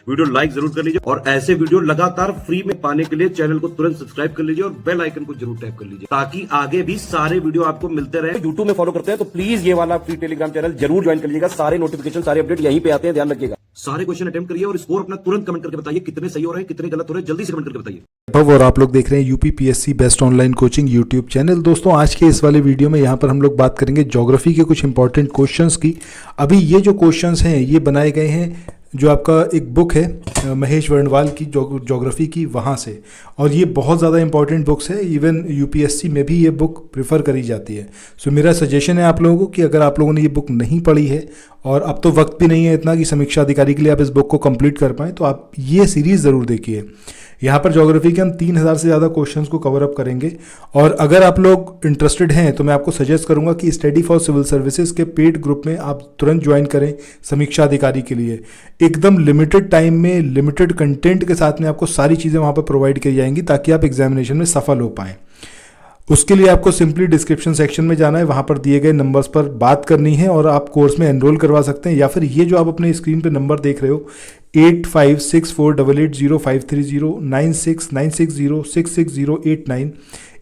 Video like जरूर कर लीजिए और ऐसे वीडियो लगातार फ्री में पाने के लिए चैनल को तुरंत सब्सक्राइब कर लीजिए और बेल आइकन को जरूर टैप कर लीजिए ताकि आगे भी सारे वीडियो आपको मिलते रहे। यूट्यूब में फॉलो करते हैं तो प्लीज ये वाला फ्री टेलीग्राम चैनल जरूर ज्वाइन कर लीजिएगा। सारे नोटिफिकेशन सारे अपडेट यहीं पे आते हैं, ध्यान रखिएगा। सारे क्वेश्चन अटेम्प्ट करिए और स्कोर अपना तुरंत कमेंट करके बताइए कितने सही हो रहे हैं कितने गलत हो रहे हैं, जल्दी से कमेंट करके बताइए। और आप लोग देख रहे हैं UPPSC best online coaching YouTube channel. दोस्तों आज के इस वाले वीडियो में यहाँ पर हम लोग बात करेंगे ज्योग्राफी के कुछ इंपॉर्टेंट क्वेश्चंस की। अभी ये जो क्वेश्चंस हैं ये बनाए गए हैं जो आपका एक बुक है महेश वर्णवाल की ज्योग्राफी की, वहाँ से, और ये बहुत ज़्यादा इंपॉर्टेंट बुक्स है। इवन यूपीएससी में भी ये बुक प्रेफर करी जाती है। सो मेरा सजेशन है आप लोगों को कि अगर आप लोगों ने ये बुक नहीं पढ़ी है और अब तो वक्त भी नहीं है इतना कि समीक्षा अधिकारी के लिए आप इस बुक को कंप्लीट कर पाएँ, तो आप ये सीरीज़ ज़रूर देखिए। यहाँ पर ज्योग्राफी के हम 3000 से ज़्यादा क्वेश्चंस को कवर अप करेंगे। और अगर आप लोग इंटरेस्टेड हैं तो मैं आपको सजेस्ट करूँगा कि स्टडी फॉर सिविल सर्विसेज के पेड ग्रुप में आप तुरंत ज्वाइन करें समीक्षा अधिकारी के लिए। एकदम लिमिटेड टाइम में लिमिटेड कंटेंट के साथ में आपको सारी चीज़ें वहाँ पर प्रोवाइड की जाएंगी ताकि आप एग्जामिनेशन में सफल हो पाएँ। उसके लिए आपको सिंपली डिस्क्रिप्शन सेक्शन में जाना है, वहाँ पर दिए गए नंबर्स पर बात करनी है और आप कोर्स में एनरोल करवा सकते हैं। या फिर ये जो आप अपने स्क्रीन पे नंबर देख रहे हो 8564880530 9696066089,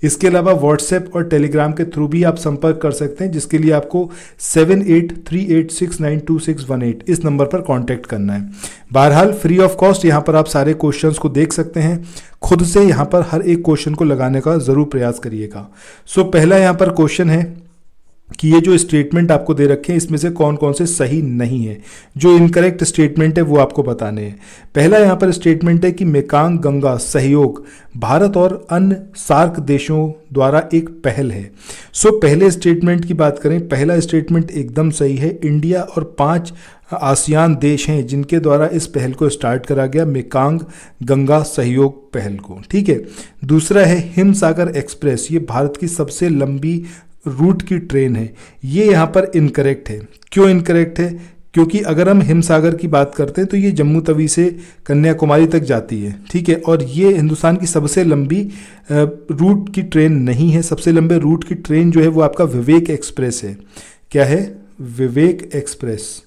इसके अलावा व्हाट्सएप और टेलीग्राम के थ्रू भी आप संपर्क कर सकते हैं, जिसके लिए आपको 7838692618 इस नंबर पर कांटेक्ट करना है। बहरहाल फ्री ऑफ कॉस्ट यहाँ पर आप सारे क्वेश्चंस को देख सकते हैं। खुद से यहाँ पर हर एक क्वेश्चन को लगाने का ज़रूर प्रयास करिएगा। सो पहला यहाँ पर क्वेश्चन है कि ये जो स्टेटमेंट आपको दे रखे हैं इसमें से कौन कौन से सही नहीं है। जो इनकरेक्ट स्टेटमेंट है वो आपको बताने हैं। पहला यहाँ पर स्टेटमेंट है कि मेकांग गंगा सहयोग भारत और अन्य सार्क देशों द्वारा एक पहल है। सो पहले स्टेटमेंट की बात करें, पहला स्टेटमेंट एकदम सही है। इंडिया और 5 आसियान देश हैं जिनके द्वारा इस पहल को स्टार्ट करा गया, मेकांग गंगा सहयोग पहल को। ठीक है। दूसरा है हिमसागर एक्सप्रेस, ये भारत की सबसे लंबी रूट की ट्रेन है। ये यहाँ पर इनकरेक्ट है। क्यों इनकरेक्ट है? क्योंकि अगर हम हिमसागर की बात करते हैं तो ये जम्मू तवी से कन्याकुमारी तक जाती है। ठीक है। और ये हिंदुस्तान की सबसे लंबी रूट की ट्रेन नहीं है। सबसे लंबे रूट की ट्रेन जो है वो आपका विवेक एक्सप्रेस है। क्या है? विवेक एक्सप्रेस।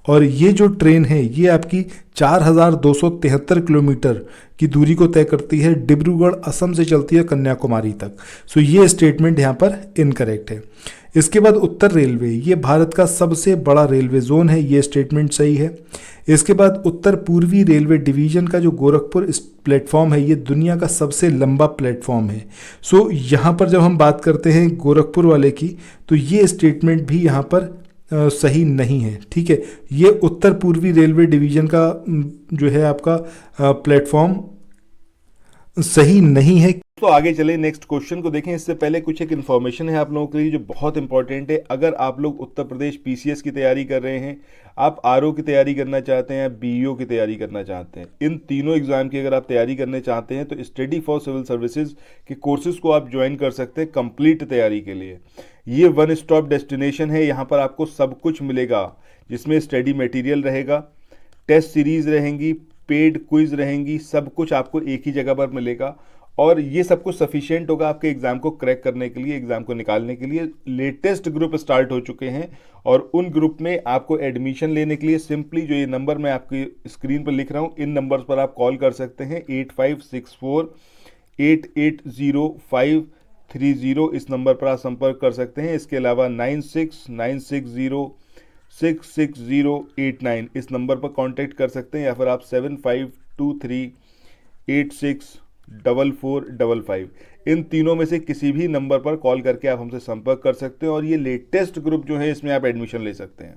और ये जो ट्रेन है ये आपकी 4273 किलोमीटर की दूरी को तय करती है। डिब्रूगढ़ असम से चलती है कन्याकुमारी तक। सो ये स्टेटमेंट यहाँ पर इनकरेक्ट है। इसके बाद उत्तर रेलवे, ये भारत का सबसे बड़ा रेलवे जोन है, ये स्टेटमेंट सही है। इसके बाद उत्तर पूर्वी रेलवे डिवीजन का जो गोरखपुर प्लेटफॉर्म है ये दुनिया का सबसे लंबा प्लेटफॉर्म है। सो यहाँ पर जब हम बात करते हैं गोरखपुर वाले की तो ये स्टेटमेंट भी यहाँ पर सही नहीं है। ठीक है। ये उत्तर पूर्वी रेलवे डिवीजन का जो है आपका प्लेटफॉर्म सही नहीं है। तो आगे चले नेक्स्ट क्वेश्चन को देखें। इससे पहले कुछ एक इन्फॉर्मेशन है आप लोगों के लिए जो बहुत इंपॉर्टेंट है। अगर आप लोग उत्तर प्रदेश पीसीएस की तैयारी कर रहे हैं, आप आरओ की तैयारी करना चाहते हैं, बीईओ की तैयारी करना चाहते हैं, इन तीनों एग्जाम की अगर आप तैयारी करने चाहते हैं तो स्टडी फॉर सिविल सर्विसेज के कोर्सेज को आप ज्वाइन कर सकते हैं कंप्लीट तैयारी के लिए। ये वन स्टॉप डेस्टिनेशन है। यहाँ पर आपको सब कुछ मिलेगा, जिसमें स्टडी मटेरियल रहेगा, टेस्ट सीरीज रहेंगी, पेड क्विज रहेंगी, सब कुछ आपको एक ही जगह पर मिलेगा। और ये सब कुछ सफिशिएंट होगा आपके एग्जाम को क्रैक करने के लिए, एग्जाम को निकालने के लिए। लेटेस्ट ग्रुप स्टार्ट हो चुके हैं और उन ग्रुप में आपको एडमिशन लेने के लिए सिंपली जो ये नंबर मैं आपकी स्क्रीन पर लिख रहा हूँ, इन नंबर्स पर आप कॉल कर सकते हैं। 8564880530 इस नंबर पर आप संपर्क कर सकते हैं। इसके अलावा 9696066089 इस नंबर पर कांटेक्ट कर सकते हैं, या फिर आप 7523864455 इन तीनों में से किसी भी नंबर पर कॉल करके आप हमसे संपर्क कर सकते हैं और ये लेटेस्ट ग्रुप जो है इसमें आप एडमिशन ले सकते हैं।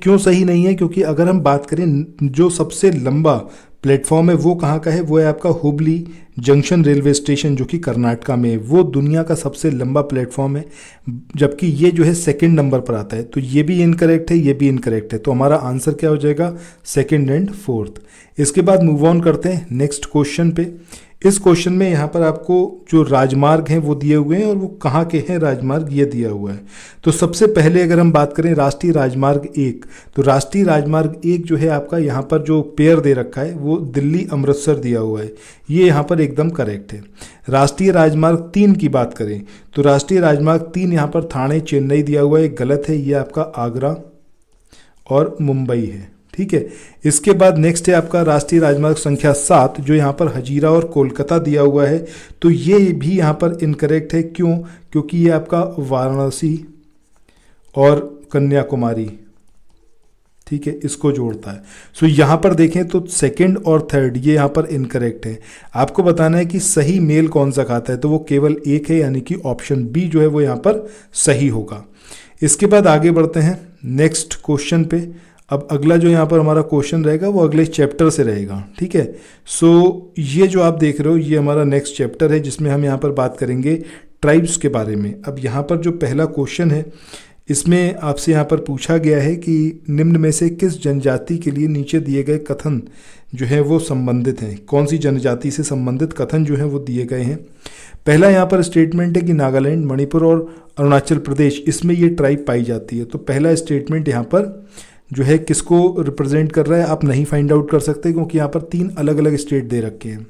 क्यों सही नहीं है? क्योंकि अगर हम बात करें जो सबसे लंबा प्लेटफॉर्म है वो कहाँ का है, वो है आपका हुबली जंक्शन रेलवे स्टेशन जो कि कर्नाटका में है। वो दुनिया का सबसे लंबा प्लेटफॉर्म है, जबकि ये जो है सेकंड नंबर पर आता है। तो ये भी इनकरेक्ट है, ये भी इनकरेक्ट है। तो हमारा आंसर क्या हो जाएगा? Second and fourth. इसके बाद मूव ऑन करते हैं नेक्स्ट क्वेश्चन पे। इस क्वेश्चन में यहाँ पर आपको जो राजमार्ग हैं वो दिए हुए हैं और वो कहाँ के हैं राजमार्ग ये दिया हुआ है। तो सबसे पहले अगर हम बात करें राष्ट्रीय राजमार्ग 1, तो राष्ट्रीय राजमार्ग 1 जो है आपका यहाँ पर जो पेयर दे रखा है वो दिल्ली अमृतसर दिया हुआ है, ये यहाँ पर एकदम करेक्ट है। राष्ट्रीय राजमार्ग 3 की बात करें तो राष्ट्रीय राजमार्ग 3 यहाँ पर थाने चेन्नई दिया हुआ है, गलत है, ये आपका आगरा और मुंबई है। ठीक है। इसके बाद नेक्स्ट है आपका राष्ट्रीय राजमार्ग संख्या 7, जो यहाँ पर हजीरा और कोलकाता दिया हुआ है, तो ये भी यहाँ पर इनकरेक्ट है। क्यों? क्योंकि ये आपका वाराणसी और कन्याकुमारी, ठीक है, इसको जोड़ता है। सो यहाँ पर देखें तो सेकंड और थर्ड ये यहाँ पर इनकरेक्ट है। आपको बताना है कि सही मेल कौन सा खाता है, तो वो केवल एक है, यानी कि ऑप्शन बी जो है वो यहाँ पर सही होगा। इसके बाद आगे बढ़ते हैं नेक्स्ट क्वेश्चन पे। अब अगला जो यहाँ पर हमारा क्वेश्चन रहेगा वो अगले चैप्टर से रहेगा, ठीक है। सो ये जो आप देख रहे हो ये हमारा नेक्स्ट चैप्टर है, जिसमें हम यहाँ पर बात करेंगे ट्राइब्स के बारे में। अब यहाँ पर जो पहला क्वेश्चन है इसमें आपसे यहाँ पर पूछा गया है कि निम्न में से किस जनजाति के लिए नीचे दिए गए कथन जो है वो संबंधित हैं। कौन सी जनजाति से संबंधित कथन जो है वो दिए गए हैं। पहला यहाँ पर स्टेटमेंट है कि नागालैंड, मणिपुर और अरुणाचल प्रदेश, इसमें ये ट्राइब पाई जाती है। तो पहला स्टेटमेंट यहाँ पर जो है किसको रिप्रेजेंट कर रहा है आप नहीं फाइंड आउट कर सकते, क्योंकि यहाँ पर 3 अलग अलग स्टेट दे रखे हैं।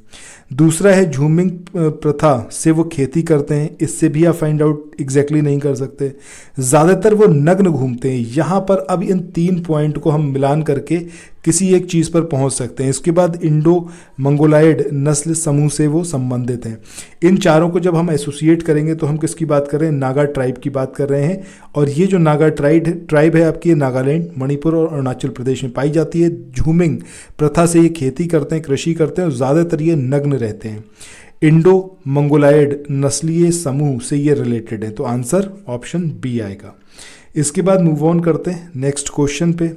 दूसरा है झूमिंग प्रथा से वो खेती करते हैं, इससे भी आप फाइंड आउट एग्जैक्टली नहीं कर सकते। ज़्यादातर वो नग्न घूमते हैं। यहाँ पर अब इन 3 पॉइंट को हम मिलान करके किसी एक चीज़ पर पहुँच सकते हैं। इसके बाद इंडो मंगोलायड नस्ल समूह से वो संबंधित हैं। इन चारों को जब हम एसोसिएट करेंगे तो हम किसकी बात कर रहे हैं? नागा ट्राइब की बात कर रहे हैं। और ये जो नागा ट्राइब है आपकी, नागालैंड, मणिपुर और अरुणाचल प्रदेश में पाई जाती है। झूमिंग प्रथा से ये खेती करते हैं, कृषि करते हैं और ज़्यादातर ये नग्न रहते हैं। इंडो मंगोलायड नस्लीय समूह से ये रिलेटेड है, तो आंसर ऑप्शन बी आएगा। इसके बाद मूव ऑन करते हैं नेक्स्ट क्वेश्चन पे।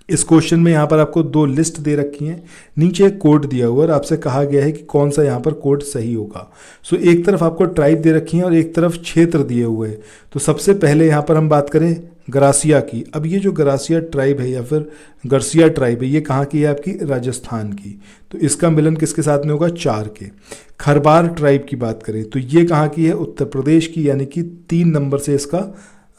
इस क्वेश्चन में यहाँ पर आपको 2 लिस्ट दे रखी हैं, नीचे एक कोड दिया हुआ है और आपसे कहा गया है कि कौन सा यहाँ पर कोड सही होगा। सो एक तरफ आपको ट्राइब दे रखी है और एक तरफ क्षेत्र दिए हुए हैं। तो सबसे पहले यहाँ पर हम बात करें गरासिया की। अब ये जो गरासिया ट्राइब है या फिर गरसिया ट्राइब है, ये कहाँ की है? आपकी राजस्थान की। तो इसका मिलन किसके साथ में होगा? 4 के। खरबार ट्राइब की बात करें तो ये कहाँ की है? उत्तर प्रदेश की, यानी कि 3 नंबर से इसका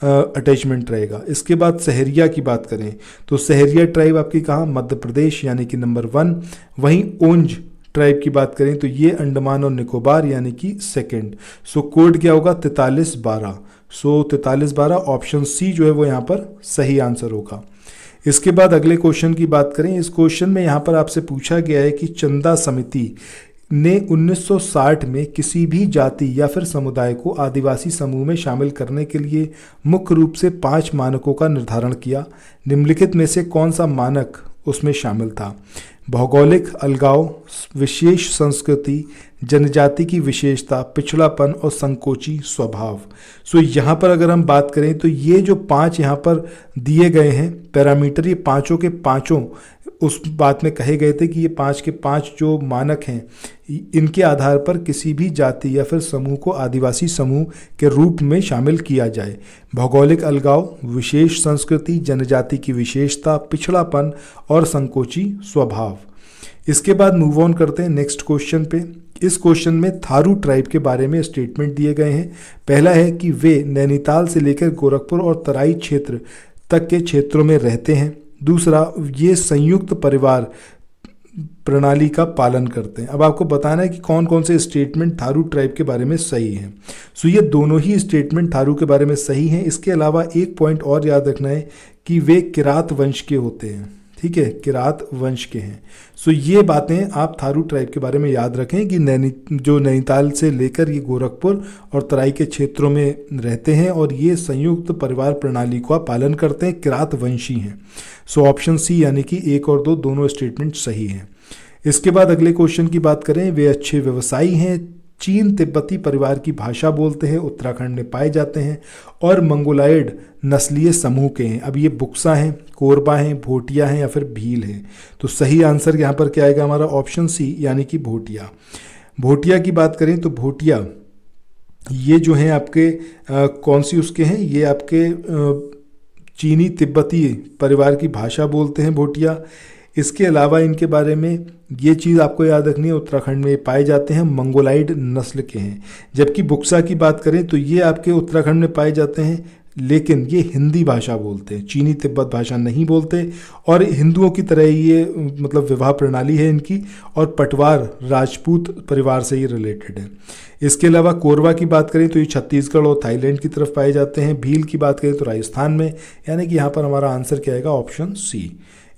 अटैचमेंट रहेगा। इसके बाद सहरिया की बात करें तो सहरिया ट्राइब आपकी कहाँ? मध्य प्रदेश, यानी कि नंबर 1। वहीं ओंज ट्राइब की बात करें तो ये अंडमान और निकोबार, यानी कि सेकंड। सो कोड क्या होगा? 4312। सो 4312 ऑप्शन सी जो है वो यहाँ पर सही आंसर होगा। इसके बाद अगले क्वेश्चन की बात करें। इस क्वेश्चन में यहाँ पर आपसे पूछा गया है कि चंदा समिति ने 1960 में किसी भी जाति या फिर समुदाय को आदिवासी समूह में शामिल करने के लिए मुख्य रूप से 5 मानकों का निर्धारण किया। निम्नलिखित में से कौन सा मानक उसमें शामिल था? भौगोलिक अलगाव, विशेष संस्कृति, जनजाति की विशेषता, पिछड़ापन और संकोची स्वभाव। सो यहाँ पर अगर हम बात करें तो ये जो 5 यहाँ पर दिए गए हैं पैरामीटर, ये पाँचों के पाँचों उस बात में कहे गए थे कि ये 5 के 5 जो मानक हैं इनके आधार पर किसी भी जाति या फिर समूह को आदिवासी समूह के रूप में शामिल किया जाए। भौगोलिक अलगाव, विशेष संस्कृति, जनजाति की विशेषता, पिछड़ापन और संकोची स्वभाव। इसके बाद मूव ऑन करते हैं नेक्स्ट क्वेश्चन पे। इस क्वेश्चन में थारू ट्राइब के बारे में स्टेटमेंट दिए गए हैं। पहला है कि वे नैनीताल से लेकर गोरखपुर और तराई क्षेत्र तक के क्षेत्रों में रहते हैं। दूसरा, ये संयुक्त परिवार प्रणाली का पालन करते हैं। अब आपको बताना है कि कौन कौन से स्टेटमेंट थारू ट्राइब के बारे में सही हैं। सो ये दोनों ही स्टेटमेंट थारू के बारे में सही हैं। इसके अलावा एक पॉइंट और याद रखना है कि वे किरात वंश के होते हैं, ठीक है, किरात वंश के हैं। सो ये बातें आप थारू ट्राइब के बारे में याद रखें कि जो नैनीताल से लेकर ये गोरखपुर और तराई के क्षेत्रों में रहते हैं और ये संयुक्त परिवार प्रणाली का पालन करते हैं, किरात वंशी हैं। सो ऑप्शन सी यानी कि 1 और 2 दोनों स्टेटमेंट सही हैं। इसके बाद अगले क्वेश्चन की बात करें। वे अच्छे व्यवसायी हैं, चीन तिब्बती परिवार की भाषा बोलते हैं, उत्तराखंड में पाए जाते हैं और मंगोलायड नस्लीय समूह के हैं। अब ये बुक्सा हैं, कोरबा हैं, भोटिया हैं या फिर भील हैं। तो सही आंसर यहाँ पर क्या आएगा हमारा? ऑप्शन सी यानी कि भोटिया। भोटिया की बात करें तो भोटिया ये जो हैं आपके कौन सी उसके हैं? ये आपके चीनी तिब्बती परिवार की भाषा बोलते हैं भोटिया। इसके अलावा इनके बारे में ये चीज़ आपको याद रखनी है, उत्तराखंड में पाए जाते हैं, मंगोलाइड नस्ल के हैं। जबकि बुक्सा की बात करें तो ये आपके उत्तराखंड में पाए जाते हैं, लेकिन ये हिंदी भाषा बोलते हैं, चीनी तिब्बत भाषा नहीं बोलते और हिंदुओं की तरह ये मतलब विवाह प्रणाली है इनकी और पटवार राजपूत परिवार से ही रिलेटेड है। इसके अलावा कोरवा की बात करें तो ये छत्तीसगढ़ और थाईलैंड की तरफ पाए जाते हैं। भील की बात करें तो राजस्थान में, यानी कि यहाँ पर हमारा आंसर क्या आएगा? Option C.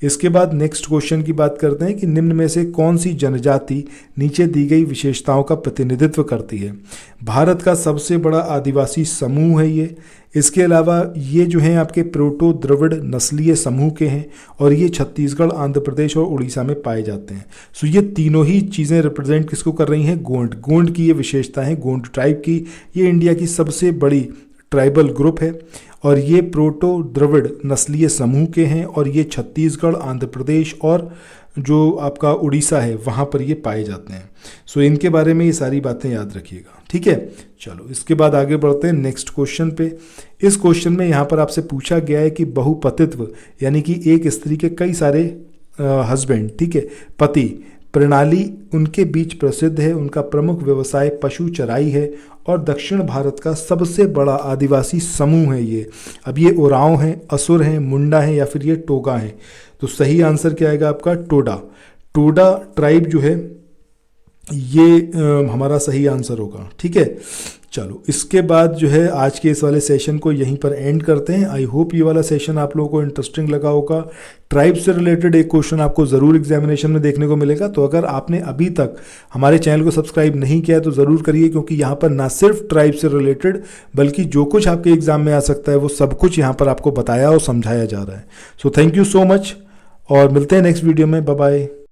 इसके बाद नेक्स्ट क्वेश्चन की बात करते हैं कि निम्न में से कौन सी जनजाति नीचे दी गई विशेषताओं का प्रतिनिधित्व करती है। भारत का सबसे बड़ा आदिवासी समूह है ये। इसके अलावा ये जो हैं आपके प्रोटो द्रविड़ नस्लीय समूह के हैं और ये छत्तीसगढ़, आंध्र प्रदेश और उड़ीसा में पाए जाते हैं। सो ये तीनों ही चीज़ें रिप्रेजेंट किसको कर रही हैं? गोंड। गोंड की ये विशेषता है, गोंड ट्राइब की। ये इंडिया की सबसे बड़ी ट्राइबल ग्रुप है और ये प्रोटो द्रविड़ नस्लीय समूह के हैं और ये छत्तीसगढ़, आंध्र प्रदेश और जो आपका उड़ीसा है वहाँ पर ये पाए जाते हैं। सो इनके बारे में ये सारी बातें याद रखिएगा, ठीक है। चलो इसके बाद आगे बढ़ते हैं नेक्स्ट क्वेश्चन पे। इस क्वेश्चन में यहाँ पर आपसे पूछा गया है कि बहुपतित्व यानी कि एक स्त्री के कई सारे हस्बैंड, ठीक है, पति प्रणाली उनके बीच प्रसिद्ध है। उनका प्रमुख व्यवसाय पशु चराई है और दक्षिण भारत का सबसे बड़ा आदिवासी समूह है ये। अब ये ओरांव हैं, असुर हैं, मुंडा हैं या फिर ये टोगा हैं। तो सही आंसर क्या आएगा आपका? टोडा। टोडा ट्राइब जो है ये हमारा सही आंसर होगा, ठीक है। चलो इसके बाद जो है आज के इस वाले सेशन को यहीं पर एंड करते हैं। आई होप ये वाला सेशन आप लोगों को इंटरेस्टिंग लगा होगा। ट्राइब से रिलेटेड एक क्वेश्चन आपको ज़रूर एग्जामिनेशन में देखने को मिलेगा। तो अगर आपने अभी तक हमारे चैनल को सब्सक्राइब नहीं किया है तो ज़रूर करिए, क्योंकि यहाँ पर ना सिर्फ ट्राइब से रिलेटेड बल्कि जो कुछ आपके एग्जाम में आ सकता है वो सब कुछ यहाँ पर आपको बताया और समझाया जा रहा है। So thank you so much और मिलते हैं नेक्स्ट वीडियो में। Bye bye.